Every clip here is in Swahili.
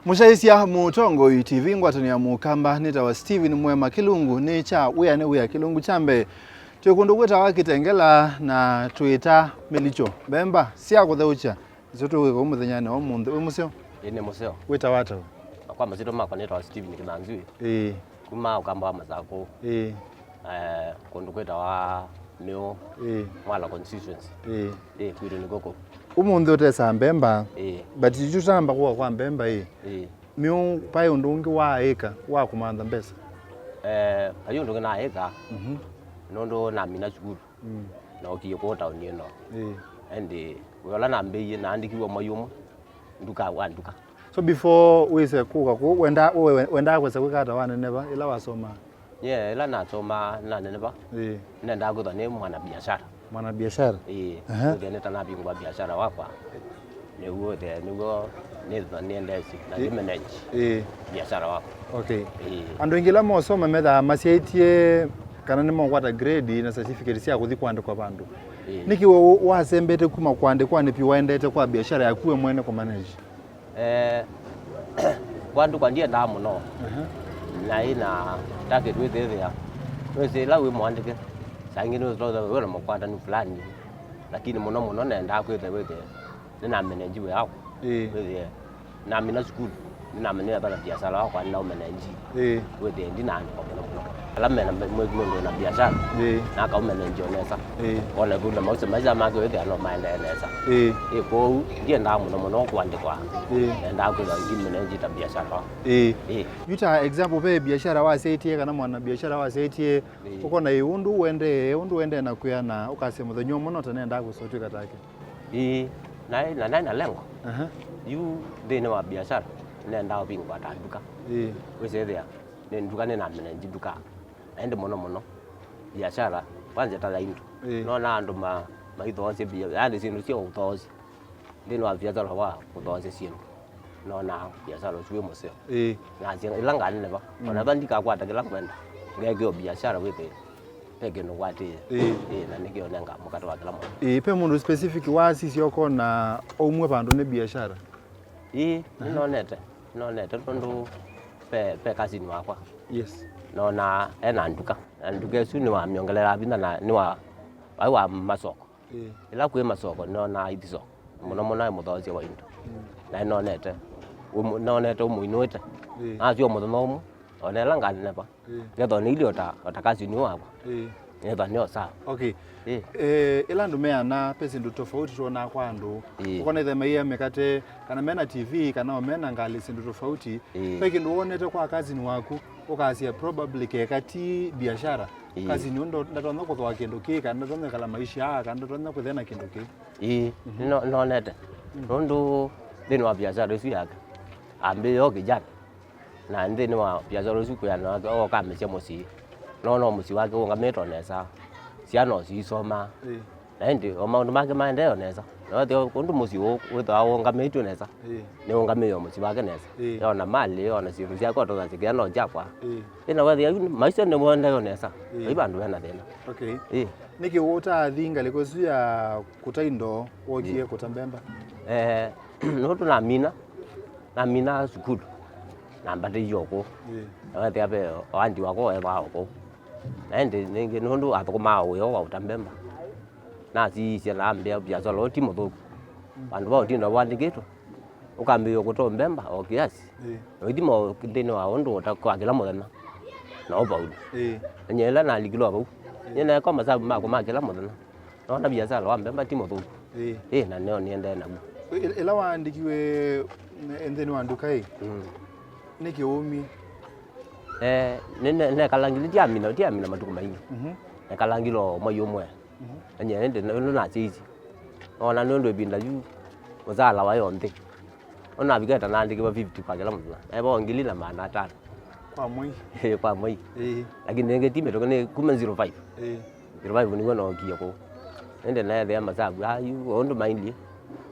Mushaisia mutongo TV ngwatania mukamba nitawa Steven Mwema Kilungu ni cha uya Kilungu chambe tukundu gweta wakitengela na tuita Melicho bemba sia kutheucha zoto wiko muthenyane wa munthe we museo ine museo wita wata kwa mazito makwa nitawa Steven Kimanzui kuma ukamba mazako kundu gweta wa neo mwala constituency kwiro nikoko umunthe utesa mbemba but ichutamba kwa mbemba miu pai undungi wa eka wa kumanda mbesa ayo ndo na eka nondo na mina chukuru na okiye ko town yeno ende wala na mbeye na andikiwa mayumo nduka wanduka so before we say kuka ko wenda kwesa kwekata wana neba ila wasoma ila na soma na neba nenda go ne mwana biashara ndio tana bingwa biashara wakwa ne uo de nugo neza niendesi na manage biashara wako okay ando ingila mo soma metha masietie kana nimo kwata grade na certificate sia kuthi kwandikwa bandu niki wasembete kuma kwandikwa ni pi waendete kwa biashara yakuwe mwene kwa manage kwandu kwa ndiye ndamu no na ina target with there wese la we mwandike sangine uzoza wewe mkwanda ni fulani lakini muno nenda kwethe nina manage we yako na mina school nina manage bana biashara wako na manage wethe ndina kwa muno ala mena mwendo na biashara na ka manage onesa ona kuna mausa maza make wethe no maenda enesa ko ndiye ndamu muno kwandikwa nenda kwa manage ta biashara yuta example pe biashara wa saitie kana mwana biashara wa saitie uko na undu wende na kuyana ukasema thenyo muno tanenda kusotika take na lengo yu dene wa biashara nenda bingwa tanduka wese there nduka nena manage duka ende muno biashara kwanza tala into no na ndo maithoze yani sinu sio uthoze dene wa biashara wa uthoze sinu no na biashara sio museo na zinga ilanga neba ona bandika kwata kila kwenda ngeke biashara wete peke no kwate na nikio nenga mukata wa kila mmoja pe mundu specific wa sisi yoko na omwe bandu ne biashara nonete ndo pe kazi ni wakwa yes no na nduka suni wa miongelera binda na ni wa masoko ila kwe masoko no na ithiso muno muthozi wa into na nonete umuinuite asio muthomo ona langa neba ngetho ni iliota otakazi ni wakwa ngetho ni osa okay ila ndumea na pesi ndu tofauti tuona kwa ndu ukona ithe maia mekate kana mena TV kana omena ngali sindu tofauti peki ndu onete kwa kazi ni waku ukasia probably kekati biashara kazi ni ndo ndatonda kuthwa kindu ki kana ndatonda kala maisha kana ndatonda kuthena kindu ki nonete ndo deni wa biashara isu yake ambe yo kijana na ndeni wa biashara isu kuyana o kameche musi no musi wake ungameto nesa siano sisoma na ndi omaundu make maendeleo nesa no kundu musi wetha ungameto nesa ne ungameyo musi wake nesa yona mali yona siru sia ko to zikia no jakwa ina wathi maisha ne mwenda nesa ibandu wena thena okay niki wota thinga likosia kutaindo ogie kutambemba no na mina sukulu na mbate yoko na te abe andi wako eba wako ende ninge nondu athoma uyo wa utambemba na si na mbia biashara loti muthuku bandu ba utinda wandikitwo ukambiyo kuto mbemba o kiasi ndimo ndino wa undu utakwa muthenya na obaulu nyela na ligilo abo nyena kwa masabu mako makela muthenya na biashara wa mbemba timo thuku na neo niende na ila waandikiwe endeni wanduka niki umi ne kalangili tiamina matuku maingi ne kalangilo mayomwe anye ende no na chichi ona ndo binda yu uzala wa yonde ona bigeta na ndiki ba 50 kwa kila mtu ebo ngili na maana 5 kwa moi lakini nge time to ne kuma 05 05 ni ngono kiyako ende na ya masabu ayu ondo maindi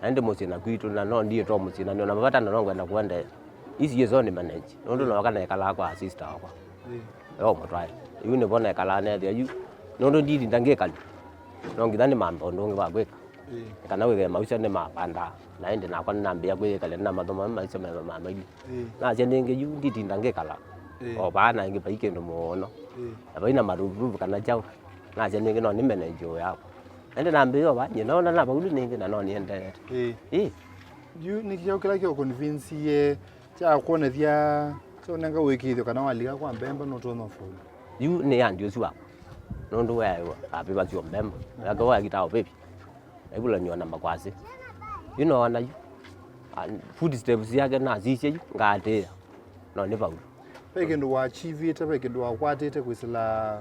ende mosina kwitu na no ndiye to mosina na mabata na ngwenda kwenda isi yezone manage ndo no kana kala kwa sister wakwa yo motrai yune bona kala ne ya yu ndo ndidi ndangekali no ngidani mambo ndo ngwa gweka kana wege maisha ne mapanda na ende na kwa nambia kwe kale na mathoma maisha mamaili na jende nge yu nditinda ngekala o bana nge baike ndo muono abaina maruvu kana chao na jende nge no ni manager yako ende nambia ba nyina ona na baulu ninge na no ni ende yu nikiyo kila kyo convince ye cha kuona thia so nanga wikithio kana waliga kwa mbemba no tono fu yu ne andio siwa no ndo wewe api ba sio mbemba yako wa kitao pepi ebula nyona makwasi you know ana yu food steps yake na zishe yu ngate no ne baulu peke ndo wa achieve ite peke ndo akwatite kwisila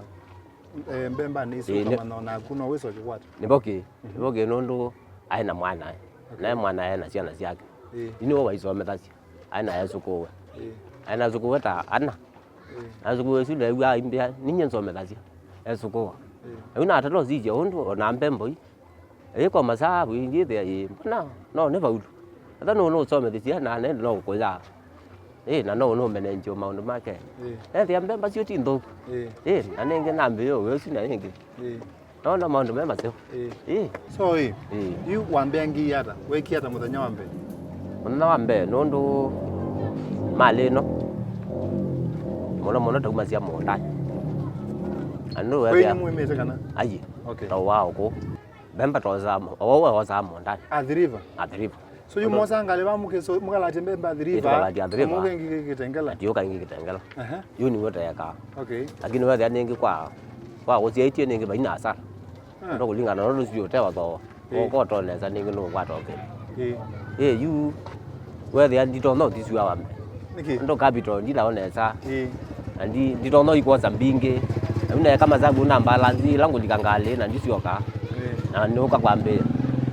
mbemba ni so kama na kuna weso kwata niboke no ndo aina mwana na mwana yana ciana ciake ino wa iso metaci aina yasukuwe aina zukuwe ta ana azukuwe sile wa imbia ninye so metaci yasukuwa una atalo zije ondo na mbembo kwa masabu ngithe no ne baulu ata no so metaci na ne no kuya na no manager maundu make thia mbemba cio tindo na nenge nambio we sina nenge no maundu mema sio so yu wambengi yata weki yata muthenya wa mbere muthenya wa mbere no ndo mali no mono tauma cia monda anu we ni muimete kana ayi okay no wao ko bemba toza wa za monda adriva so yu mosanga le bamuke so mukalate mbemba adriva muke ngikitengela ndio kangi kitengela yu ni wota yaka okay lakini wewe ningi kwa usiaitie ningi baina asara ndo kulingana na rusi yote wazo ko toneza ningi no kwatoke yu wewe ndito no tisiwa wambe ndo capital ndila oneza ndito no ikoza mbinge una kama zangu na balance langu likangale na ndisioka na nioka kwambe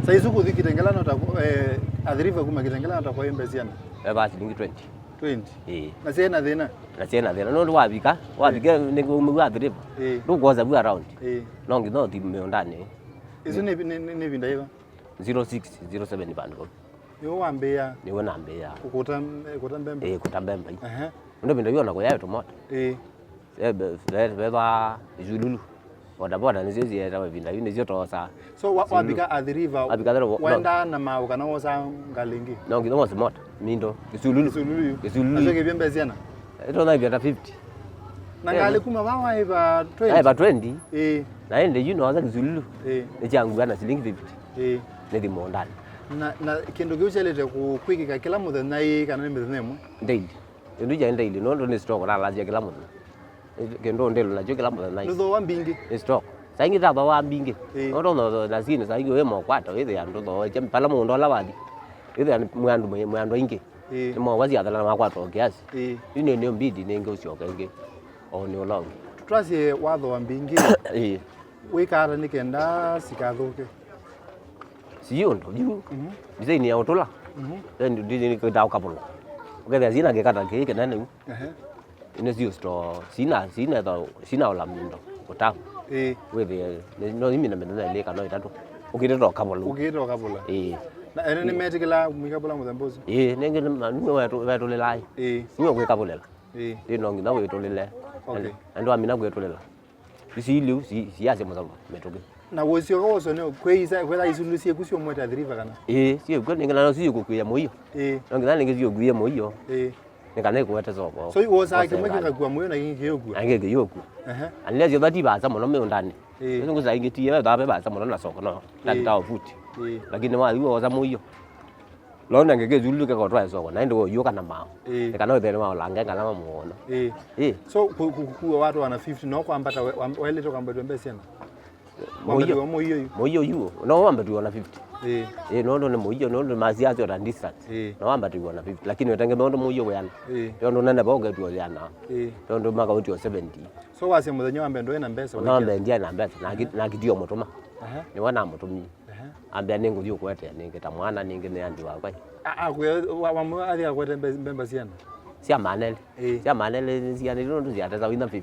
saizu kuthikitengela no ta adriva kuma kitengela no ta kwa embesiana basi ningi 20 na sena thina no ndo wabika ningo umwa adriva ndo goza bu around no ngido timu ndani izo ni vinda hiva 0607 bando yo wambea ni wona mbea ukuta mbemba kutambemba ndo vinda yona kwa yayo tomato beba jululu boda nizizi ya vinda yune zio tosa so wabika adriva wenda na mau kana wosa ngalingi no ngido wosa moto mindo jululu azeke byembeziana ito na vyata 50 na ngale kuma bawa iba 20 na ende aza kizululu echangu ana shilingi 50 nedi mondani na kendo geuchelete kukwikika kila muthenya kana mithenya daily ndio ja daily no ndo ni stock la lazia kila muthenya kendo ndelo na jo kila muthenya ndo wa mbingi stock saingi taba wa mbingi no na zine saingi we mokwata we ya ndo do jem pala mundo la wadi ile mwandu ingi ni mo wazi adala makwato kiasi ine ne mbidi nenge usioka ingi ni olong tutwasie watho wa mbingi wikara nikenda sikathuke sio ndo juu bizaini ya otola ndio ni kidao kapulo uketha zina gekata keke nane ine sio sto sina ola mindo utamu wewe no mimi na menda ile kana itatu ukitero kapulo na ene ni metikila mwikapula mudhambozi nenge ni wetu lelai ni we kapulela no ngina we tolele ndo amina kwe tolela bisilu siase muzamba metoke na wosio koso ne kweisa kwela isulu sie kusio mweta adriva kana sie kwa ngina no sie kukuya moyo ngina ninge sie kuya moyo nikane kuweta zoko so wosa kimweka kwa moyo na kingi yoku angeke yoku anlezi bati baza mono me ndani ngo zainge tie ba baza mono na soko no ndata futi lakini wa iwo za moyo lona ngeke zulu ke kotwa soko na ndo yoka na mao nikana wethe mao lange ngana mamuona so kuwa watu wana 50 no kwambata wale toka mbetwe mbesiana moyo yuo no wamba tuona 50 no ne moyo no mazia to distance no wamba tuona 50 lakini wetenge ndo moyo yana ndo nenda boga tu yana ndo maka uti 70 so wase muthenya wambe ndo ena mbesa no wambe ndia na mbesa na kidio motoma ni wana motomi ambia ningu dio kwete ninge ta mwana ninge ne andi wa kwai wa mwa ali akwete mbemba siana sia manele sia ndo ziata wina 50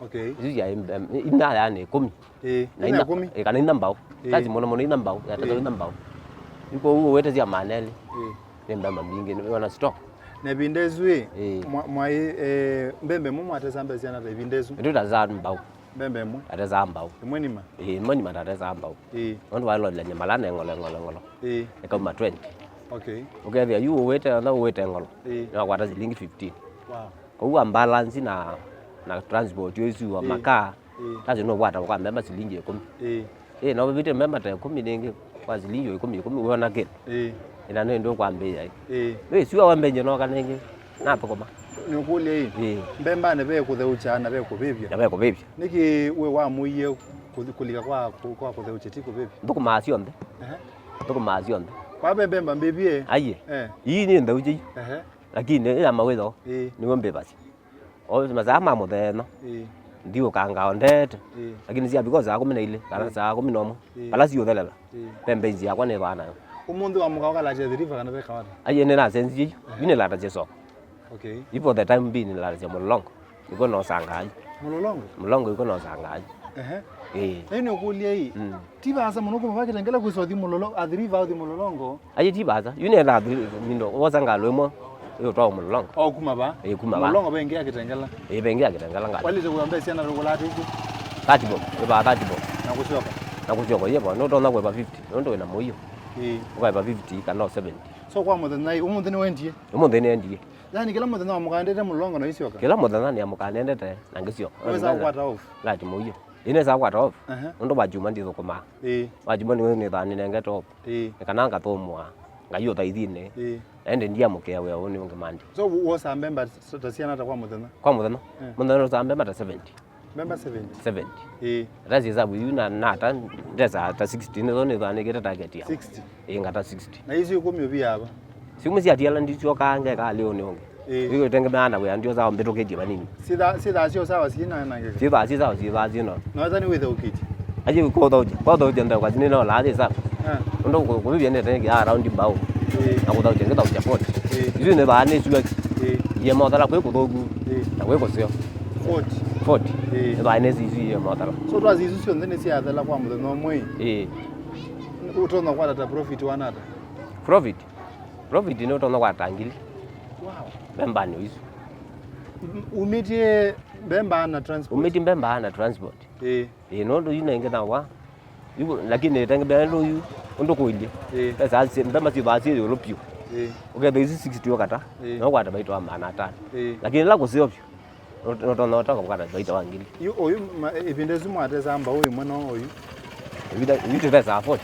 okay hizi ya ina yani 10 na ina 10 kana ina mbao kazi mono ina mbao yataza ina mbao ipo huo wete sia manele ni mbamba mingi ni wana stock na bindezwe mwa mbembe mumu atesa mbesiana ta bindezwe ndio taza mbao mbembe imwe ateza mbao imwe nima imwe nima ateza mbao nondu walo le nyamala ne ngolo ekauma 20 okay ukethia yu wete na wete ngolo na kwata shilingi 15 kwa balance na transport yosu wa makaa tazi no kwata kwa mbemba shilingi 10 na bibite mbemba ta 10 ningi kwa shilingi 10 uona ke ina ndio kwa mbei wewe sio wambenje no kanenge napo koma nikulie mbemba ne be kutheuchana be kubibya ya be kubibya niki we wa muiye kulika kwa kutheuche ti kubibya nduko maasio nde nduko maasio nde kwa mbemba mbibye aye hii ni ndauji lakini ila mawetho ni ngombe basi o mazama mutheno ndio kanga ondete lakini sia because akumi na ile kana saa 11 bala sio thelela pembe nzi yakwa ne bana umundu wa mukao kala je deriva kana be kawata aye ne na sensi yine la taje so okay ipo the time being la taje mulongo iko no sangaji mulongo iko no sangaji ene kulia hii tibaza munoko mabakitengela kwisothi mulolo adriva au mulolongo aye tibaza yine la mindo wazanga lwemo yo twa mulongo kuma ba kuma ba mulongo benge yakitengela benge yakitengela ngala walite kuambia siana rokolati huko 30 bob eba 30 bob na kushoka yebo no tona kwa 50 ndo ina moyo kwa 50 kana 70 so kwa muthenya umuntu ni wendie yani kila muthenya mukandete mulongo na isioka kila muthenya ni mukandete na ngisioka weza kwata off lati moyo ine za kwata off ndo bajuma ndi thukuma bajuma ni thani nenge top kana ngatomwa ngayo thaithine ende ndia mukea we oni ngimandi so wosa mbemba tasiana ta kwa muthenya muthenya za mbemba ta 70 mbemba 70 razi za buyuna nata ndeza ta 16 zone thani geta target ya 60 ngata 60 na hizi ukumi ubi hapa simu sia tiala ndicho kange ka leo ni onge iko tengemana we ndio za mbetokeje banini sida sio sawa sina na ngeke sida zino naweza ni with ukiti aje ko doje ndio kwa zini no la de sa ndo ko bibi ne tenge around bao na ko doje ngeta uchapot hizo ne ba ne suwa ye modala ko dogu na we ko sio 40 ba ne zizi ye modala so twazi izu sio ndene sia adala kwa muthe no mwe utona kwa data profit wanata profit ni utona kwa tangili mbemba ni hizo umitie mbemba na transport no ndo yuna ngena wa yuko lakini tenge belo yu ndo ko ile sasa mbemba si basi yo lopio uketha hizi 60 wakata no kwata baito amana tano lakini la kusio pio no utaka kwata baito wangili oyu ipindezu mwateza amba oyu mwana oyu vitu pesa 40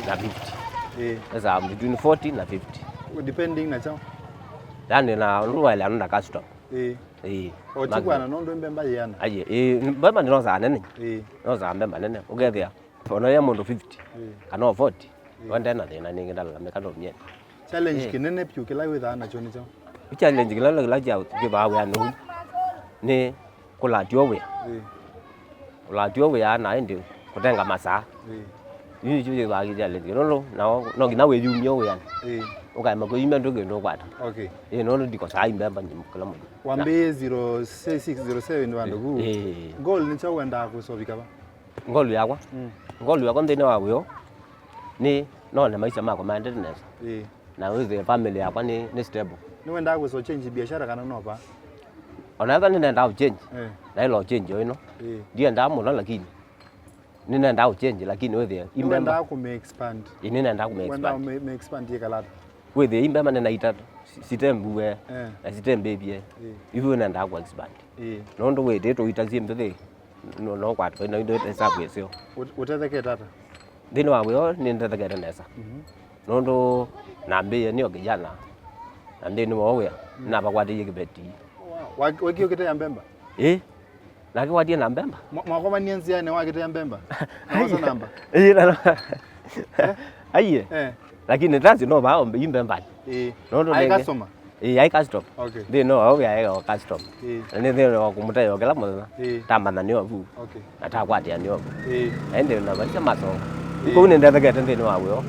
na 50 sasa between 40 na 50 depending na chao yani na ruwa ile na custom otikwana nondo mbemba yana aye mbemba ndino za nene no za mbemba nene ukethia ono ya mundu 50 kana 40 wanda na thina ningi ndala mekano mye challenge kinene pyu kila witha na choni chao challenge kila ja kibawe anu ni kulatio we ana ende kutenga masaa yini chuje ba challenge no ngina we yumyo we ana ukaima ko yimba ndoge ndo kwata no ndiko sai mbemba nyimukala mu wambe 06607 wandugu goal ni cha wenda kusovika ba ngolu yakwa ndene wawe ni none maisha mako maendeleza na wewe family yakwa ni stable ni wenda kuso change biashara kana no pa onatha nenda change na ilo change ino ndio ndamuno lakini nenda change lakini wewe imbemba ku me expand nenda ku wenda me expand yekalata wewe imbemba nenda itatu sitembu we na sitembe bie hivyo nenda ku expand nondo we deto itazie mbele no kwatu ino ndo hesabu yesio utetheke tata ndino wawe ni ndetheke nesa nondo nambe ni okijana na ndino wawe na bakwati yekibeti wakio kite ya mbemba laki wadie na mbemba mwakoma nienzia ne wakite ya mbemba naoza namba aye lakini tazi no ba mbemba nondo ai customer ai custom okay ndino wawe ai custom ni ndino kumutayo kala mwana tamana ni wavu okay atakwati ni wavu ende na bacha masonga ko ni ndetheke ndino wawe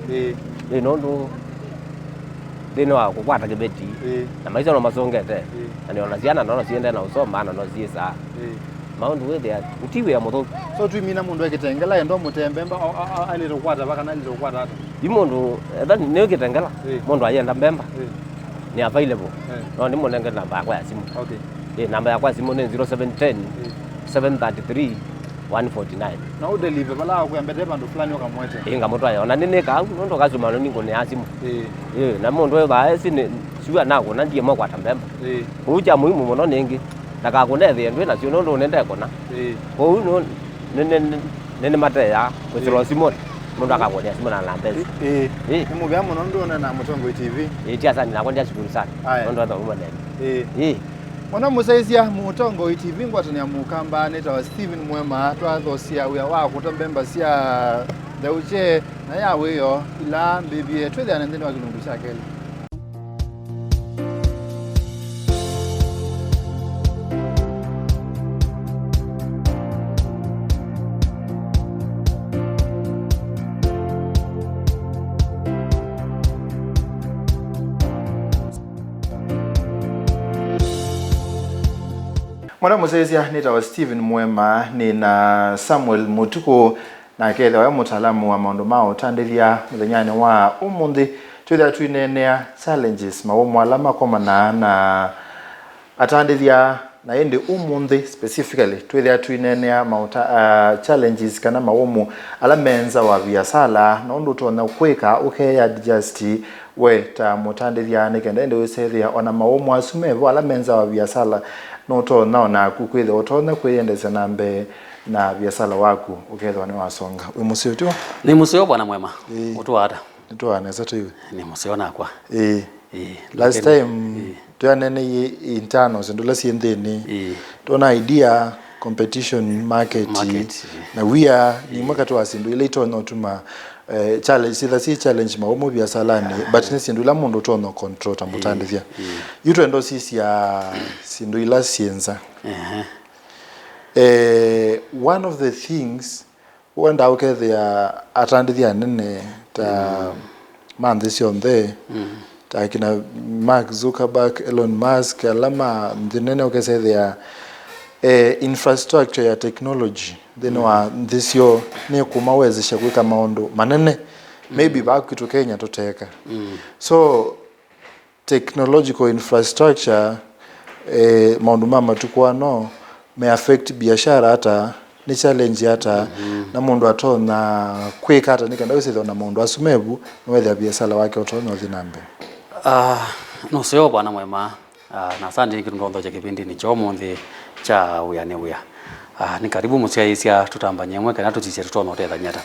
nondo ndino wa kukwata kibeti na maisha no masongete ani ona ciana no ciende na usoma na no ciisa maundu we there utiwe ya mutho so tu mina mundu ekitengela endo mutembemba ali rokwata baka na ali rokwata ata imundu thani ne kitengela mundu ayenda mbemba ni available no ni munenge namba yakwa ya simu okay namba yakwa ya simu ni 0710 733 149 na udelive bala kuyambete bandu fulani okamwete inga mutwa yona nini ka ndo kazuma ningo ne asimu na mundu ba sine siwa nako na ndiye mwa tambemba uja muhimu muno ningi ndakakunethia ndwi nacio ndo nende kona kou no nene mateya kwithirwo simoni mundu akagonia simona na mbezi ni muvya muno ndona na Mutongo TV tia sana na kwenda shukuru sana ndo ndo nene mwana musaisia Mutongo TV ngwatania mukamba neta Steven Mwema twathosia wia wa kutambemba cia thauche na yawe yo ila mbibie twethia nthini wa kilungu cha keli. Mwana musaisia neta Steven Mwema ni na Samuel Mutuku na ketha wa mutaalamu wa maundu ma utandithia muthenyani wa umuthi twithia twinenea challenges mawomo alama komana na atandithia na indi umuthi specifically twithia twinenea challenges kana mawomo alamenza wa biasala na undu tona kwika ukeya adjust we ta mutandithia ni kenda indi usethia ona mawomo asumevo alamenza wa biasala no to naona kukwitha utona kwiyendesa nambe na biasala waku ukethwa ni wasonga we musio tu ni musio bwana mwema utwada ntwana sato iwe ni musio nakwa last time twanene intano zindula siendeni tona idea competition market na we are ni mwaka tu asindu ile itono tuma challenge si challenge maomo biasalani but ni sindula mundu tono control tambutandithia yuto ndo sisi ya sindu ila sienza one of the things when dauke the atandithia nene ta man this on there ta kina Mark Zuckerberg, Elon Musk alama nene ukese there infrastructure ya technology then wa this yo ni kumawezesha kuika maondo manene maybe back to Kenya toteka so technological infrastructure maondo mama tukwa no may affect biashara hata ni challenge hata na mundu atona kwika hata nikenda wese na mundu asumebu wethe biashara wake utona thinambe no sio bwana mwema na asante kitungondo cha kipindi ni chomo ndi cha uyane uya ni karibu musiaisia tutambanye mwe kana tutise tutona uthetha nyata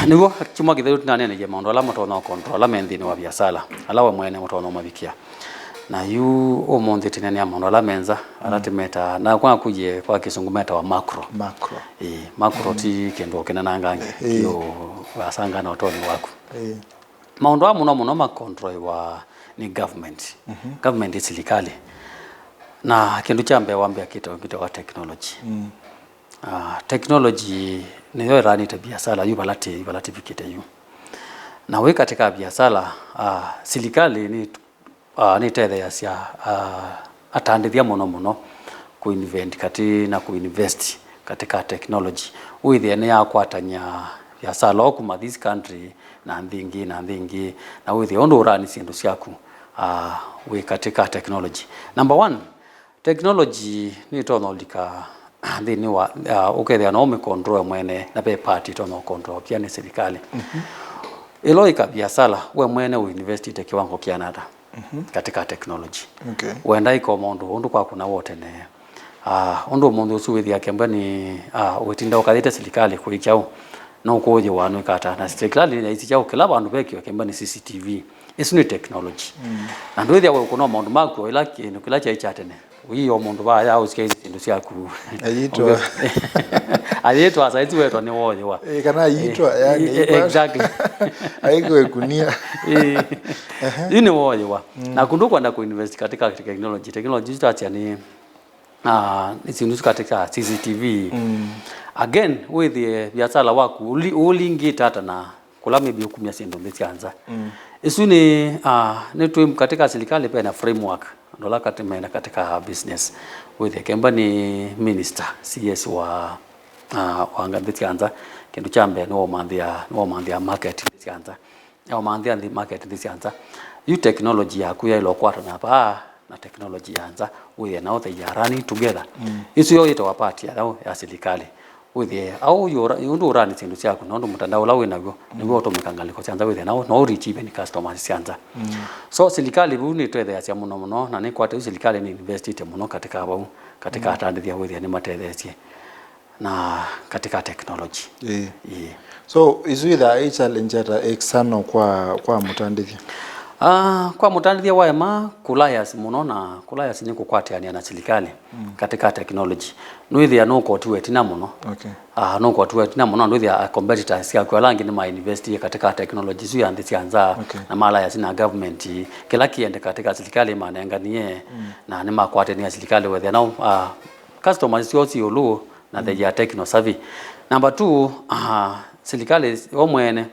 nigo chuma kithe tunanene je maundu ala mutona control amendini wa biashara alawa mwene mutona mabikia na yu omonde tinene maundu ala menza alatimeta na kwa kuje kwa kisungu meta wa macro macro ti kendo kenana ngange yo wasanga na utoni wako maundu amuno muno ma control wa ni government government ni serikali na kindu chambe wambia kitu wa technology technology ni yo rani ta biashara yu balati vikite yu na we katika biashara serikali ni tethe ya sia atandithia muno kuinvent kati na kuinvest katika technology with the ya kwatanya biashara okuma this country na ndingi na with the ondo rani sindu siaku we katika technology number 1 technology ni tonolika thini wa ukethia no me control mwene na be party tono control pia ni serikali iloika biashara we mwene uinvest te kiwango kia nada katika technology wenda iko mondo undu kwa kuna wote ne undu mondo usuwithia kemba ni wetinda ukathite serikali kuikiao no koje wanu kata na serikali ni isichao kila bandu bekio kemba ni CCTV isu ni technology na ndo ithia we kuno mondo mako ila kindu kila cha ichatene uyo mundu ba ya usikezi ndu siaku ayitwa saizi wetu ni woje wa kana ayitwa yani exactly aigwe kunia ni woje wa na kundu kwenda kuinvest katika technology start ni isindu katika CCTV again with the biashara wako ulingi tata na kula maybe hukumia sendo mtianza isu ni tu katika serikali pia na framework dola katimena katika business with the company minister CS wa ngambitianza kindu chambe no mandia market tianza au mandia the market tianza you technology ya kuya ilo kwata na pa na technology yanza we na wote ya running together isu yo ito wapati ya serikali withie au yundu urani sindu ciaku no mutandao la winaguo niguo utumika ngaliko cianza withie no reach even customers cianza so serikali bu ni twethea cia muno na ni kwate serikali ni investite muno katika bau katika atandithia withie ni matethecie na katika technology so is with a challenge at external kwa mutandithia kwa mutandithia wa ema kulayas muno na kulayas ni kukwatiania na serikali katika technology nwithia no kotuwe tina muno no kotuwe tina muno nwithia competitors ya kwa langi ni ma invest katika technology zu ya ndicianza na malayas na government kila kiende katika serikali manenganie na ni makwatiania serikali withia no customers yosi ulu na they are techno savvy. Number 2 serikali omwene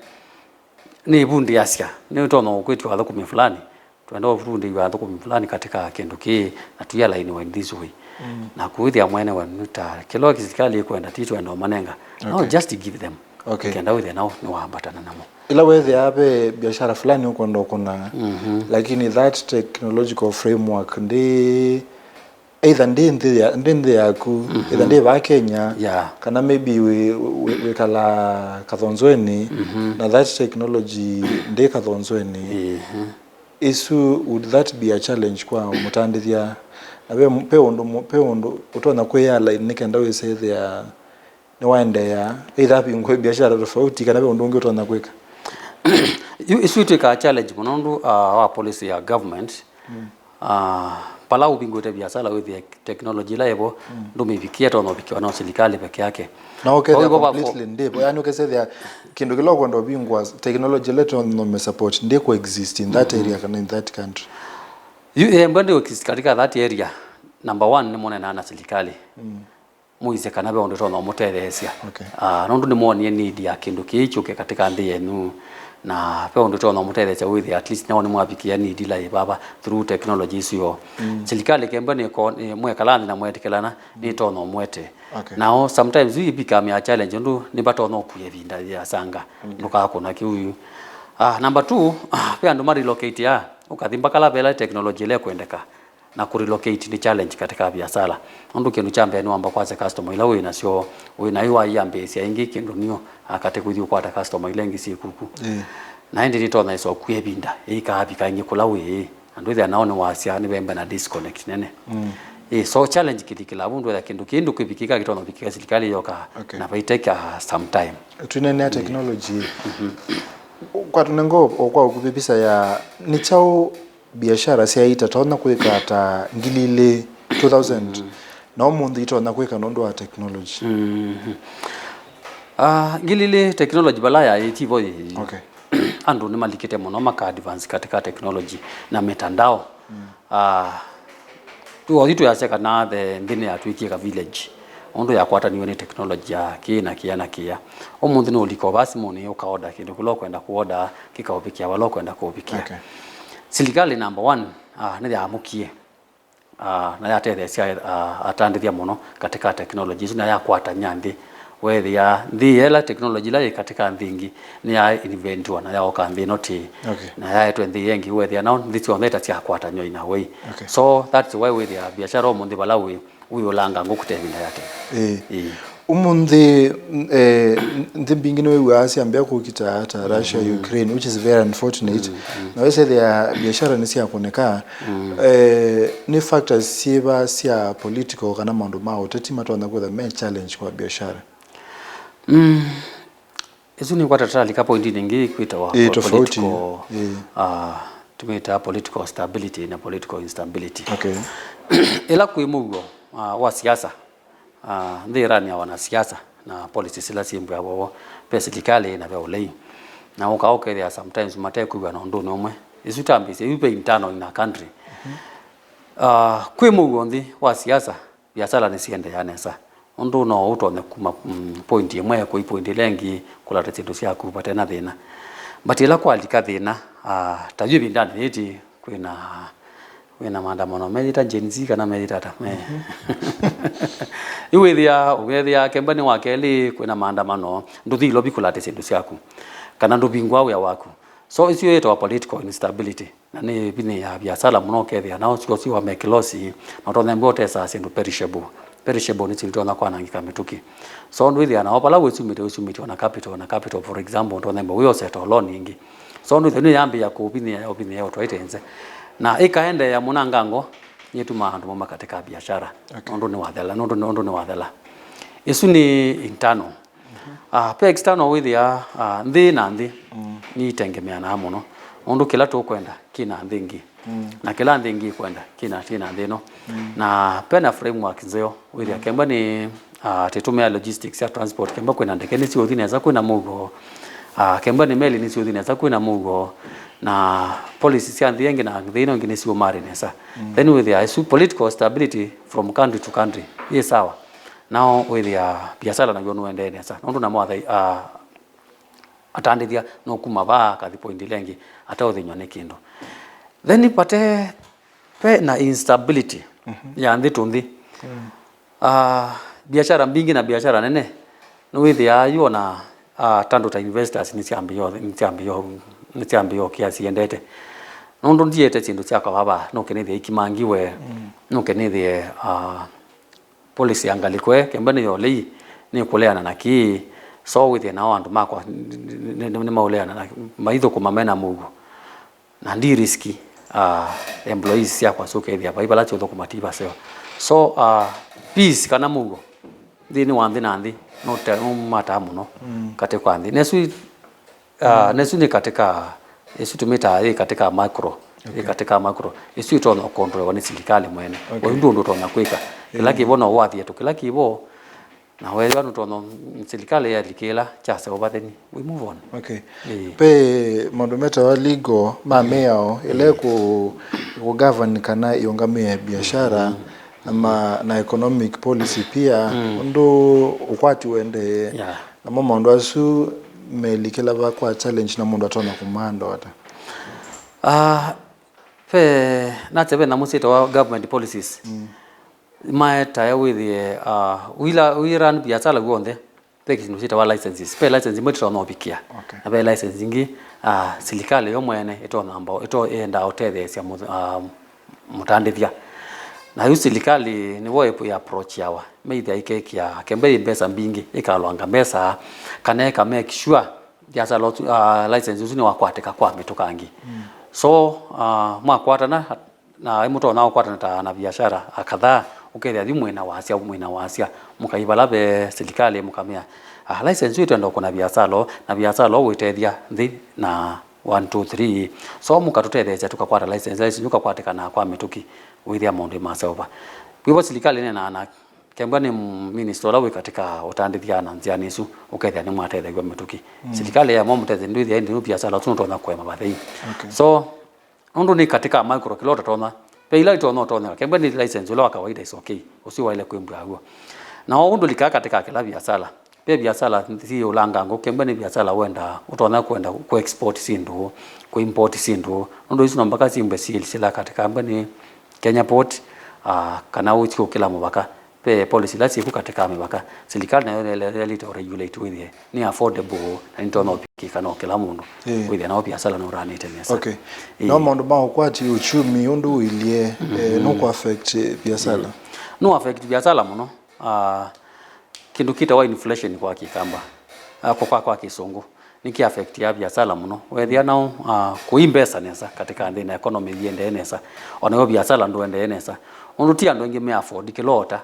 ni bundi asia ni utono kwetu wa thukumi fulani twenda bundi wa thukumi fulani katika kindu ki na tuya line in this way na kuithia mwene wa nuta kilo serikali kwenda titu ndo manenga no just to give them kenda with now ni waambatana namo ila wewe ape biashara fulani huko ndo kuna lakini that technological framework ndi either ndi yaku either ndi ba Kenya kana maybe we kala kathonzweni na that technology ndi kathonzweni would that be a challenge kwa mutandithia na we pe undu utona kweya line nikenda we say there ni waende ya either bingwe biashara tofauti kana we undu ungi utona kweka isuite ka challenge munondu wa policy ya government pala ubingwete biashara with technology level ndumivikia tono bikiwa na serikali peke yake na completely ndipo yani ukesethia kindu kiloko ndo bingwa technology leto no support ndiko exist in that area kana in that country mbande katika that area number 1 ni mona na serikali muize kana be ndo tono mutethesia nondu ni moni need ya kindu kichuke katika ndi yenu na pe ndo tono mutethesia with at least naone mwabikia need la baba through technology sio serikali kembane ko mwekalani na mwetekelana ni tono mwete now sometimes we become a challenge ndo ni batono kuyevinda ya sanga nuka kuna kiuyu number 2 pe ndo mari locate ya ukathimba kala bela technology ile kuendeka na kurelocate ni challenge katika biashara ndo kindu chambe ni amba kwanza customer ila wewe nasio wewe na iwa yambe sia ingi kindu niyo akate kuthi kwa customer ile ngi sikuku na ndi ni tona iso kuyebinda ikabi kanyi kulawe ndo ile naone wasia ni bemba na disconnect nene so challenge kidikila bundu ya kindu kibikika kitono bikika serikali yoka na baiteka some time tunene technology kwa tunengo kwa kubibisa ya ni chao biashara siaita taona kuweka hata ngilile 2000 na umundu itaona kuweka nondo wa technology ngilile technology balaya itivo andu ni malikite muno maka advance katika technology na mitandao tu yaseka na the ndine atwikie ka village ondo yakwata niyo ni technology ya kia omundu no liko basi moni ukaoda kindu kulokwenda kuoda kikaobikia walokwenda kuobikia serikali number 1 ni yamukie na yatethesia atandithia muno katika technology na yakwata nyandi whether ya the technology la katika ndingi ni ya inventwa na yaoka ndinoti na ya twendi yengi whether now this one that yakwata nyo in a way so that's why with ya biashara mundi balawi uyolanga ngokutevina yake umundi ndimbingine wewe asiambia kukita hata Russia Ukraine which is very unfortunate na wese their biashara nisi yakoneka ni factors siba sia political kana mambo mao tetima tuanza kwa the main challenge kwa biashara hizo ni kwa tatali kapo ndi ningi kuita wa political tumeita political stability na political instability ila kuimugo wa siasa ndira ya wanasiasa na policy sila simbu ya wao serikali na ulei na ukaoke there sometimes mateku ya ndo nomwe isutambise yupe internal in a country kwimugo ndi wa siasa biashara ni siende yanesa ndo no utone kuma point yemwe ko point lengi kula tetu cia kupata na thina but ila kwalika thina tajui ndani eti kwina maandamano medita Gen Z kana medita ta iwethia kembani wakeli kwina maandamano nduthi lobby kula tetu ciaku kana ndubingwa ya waku so isio yeto political instability na ni bini ya biashara muno kethia na sio wa make loss na tonde mbote sa sindu perishable perishable ni chilito na kwa nangika mituki so ndu ithia na opala wesumite na capital for example ndo nemba we set loan ingi so ndu ni yambi ya kupini ya twaitenze na ikaende ya munangango nyetuma andu mama katika biashara ndo ni wathela isu ni internal pe external withia nthi na nthi ni tengemea na muno ndo kila tu kwenda kina thingi na kila thingi kwenda kina nthi no na pena framework nzeo withia kemba ni tetumia logistics ya transport kemba kwenda ndeke ni cio thineza kwina mugo kemba ni meli ni cio thineza kwina mugo na policy cia nthi yengi na nthi ino ngi cio mari nesa then withia isu political stability from country to country yes sawa now withia biashara na yonu ende nesa ndo na mwathai atandithia no kuma ba kathi point lengi ata uthinywa ni kindu then ipate pe na instability ya nthi tunthi biashara mbingi na biashara nene no withia yona tando ta investors ni ciambio kiasi endete no ndo ndiete chindu cia kwa baba no kenethia ikimangiwe no kenethia policy angalikwe kembani yo lei ni kuleana na ki so withia na andu makwa ni mauleana na maitho kumamena mugu na ndi riski employees cia kwa soke thia baibala chotho kumatiba so peace kana mugu thini wanthi na nthi no te mata muno kate kwa nthi nesu ni katika yesu tumita katika macro katika macro yesu itono control ni serikali mwene kwa hiyo ndo tona kwika kila kibona wathi yetu kila kibo na wewe ndo tona serikali ya likela chase over then we move on pe mondometa wa legal mameo ile ku govern kana iongamie biashara na economic policy pia ndo ukwati wende na mama ndo asu melikela ba kwa challenge na mundu atona kumando ata pe na tebe na musito wa government policies maeta ya with we run biashara gonde pe kindu sita wa licenses pe license mwetu no bikia na pe license ngi serikali yo mwene itona ambao ito enda othe cia mutandithia na hiyo serikali ni woe ya approach yawa meithia ikekia kembe pesa mbingi ikalwanga pesa kana ka make sure biashara license usini wakwateka kwa mitukangi so mwakwata na imuto na kwata na biashara akadha ukethia thimwe na wasia mukaibala be serikali mukamia license yetu ndo kuna biashara witethia thi na 1 2 3 so mukatutethia tukakwata license yukakwateka na kwa mituki withia mondo masoba kwibo serikali na kemba ni minister lawe katika utandithia na nziani isu ukethia ni mwatethia mituki serikali ya momutethia nduithia ndi biashara tunotona kwa mabathei so ndo ni katika micro kilota tona pe ila itono tona kemba ni license lo kawaida is okay usiwa ile kwembwa huo na ndo likaka katika kila biashara pe biashara sio langango kemba ni biashara wenda utona kwenda ku export sindu ku import sindu ndo isu nambaka simbe sila katika mbani Kenya Port kana uchi kila mubaka pe policy lati ku katika mibaka serikali na ile regulate with ni affordable na internal kana kila mundu with na biashara no run itenesa no mundu ba kwati uchumi undu ilie no ku affect biashara no affect biashara muno kindu kita wa inflation kwa kikamba kwa kisungu niki affect ya biashara muno wethia nao kuimbesa nesa katika ndina economy yende nesa ona biashara ndo ende nesa unutia ndo ngi me afford kilota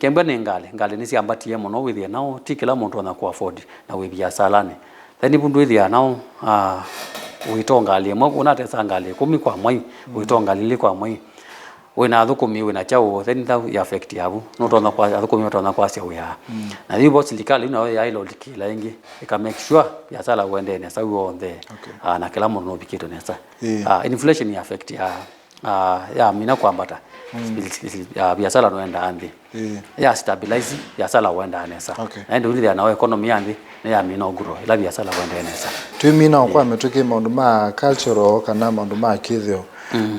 kembe ni ngali ni siambatie muno withia nao tikila muntu ana ku afford na we biashara ni then ibundu withia nao uitonga ali mwe unatesa ngali kumi kwa mwai uitonga lili kwa mwai wena thukumi wena chao then that ya affect yabu no tona kwa thukumi tona kwa sia ya na hiyo serikali ina ya ilo likila ingi ika make sure ya sala uende ne sa uonde na kila muntu no bikito nesa inflation ya affect ya mina kwambata ya biashara no enda andi ya stabilize ya sala uenda nesa na ndio ile na economy andi na ya mina grow ila biashara uenda nesa twimina kwa metuke maundu ma cultural kana maundu ma kithio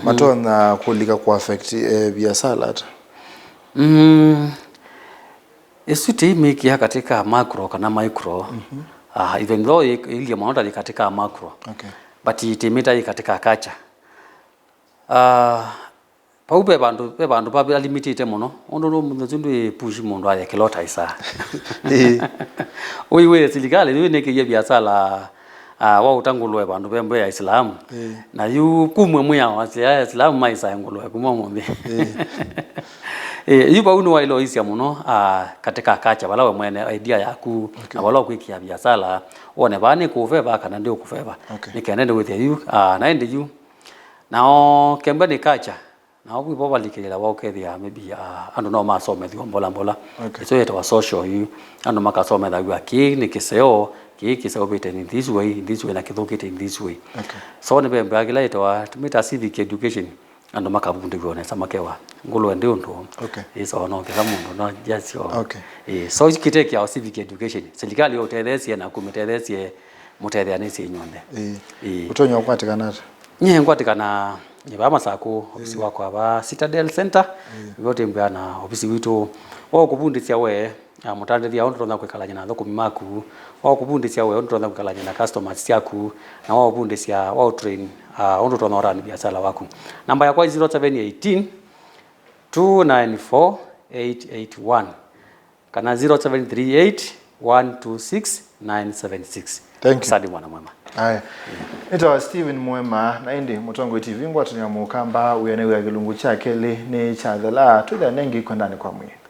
matona kulika ku affect biashara ata isuti miki katika macro kana micro even though ile maonda ni katika macro but itimita katika kacha pau pe bandu pa limited muno ondo no muzundu push mundu aya kilota isa we serikali ni neke ya biashara wa utangulwe bandu bembe ya Islam na yu kumwe mwe ya Islam maisa ngulwe kumwe mwe yuba uno wa ilo isia muno katika kacha balawe mwene idea yaku na balawe kwikia biashara one bani kuveva kana ndio kuveva nikenende with you naende you nao kemba ni kacha na obu baba likela wa okethia maybe ando no masome thio mbola so yeto wa social you ando makasome thagwa ki ni kiseo ki kiseo bete in this way na kithokete in this way so ne bembe agila yeto wa tumita civic education ando makabunde gone samakewa ngolo ndio ndo so no kila mundu no just yo so ikiteke ya civic education serikali yotethesie na kumitethesie mutethia nisi nyonde utonyo kwatikana nye kwatikana Nyeba masako ofisi wako aba Citadel Center yote mbana ofisi witu wa kubundisia we mutandithia ondo tonda kwikalanya na thoko mimaku wa kubundisia we ondo tonda kwikalanya na customers yaku na wa kubundisia wa train ondo tonda orani biashara waku namba yakwa 0718 294 881 kana 0738 126 976 Thank you. Asante mwana mwema. Haya. Nitawa Steven Mwema na indi Mutongo TV ngwa tunyamukamba uyane wa kilungu chakeli ni cha thala tutha nengi kwandani kwa mwe.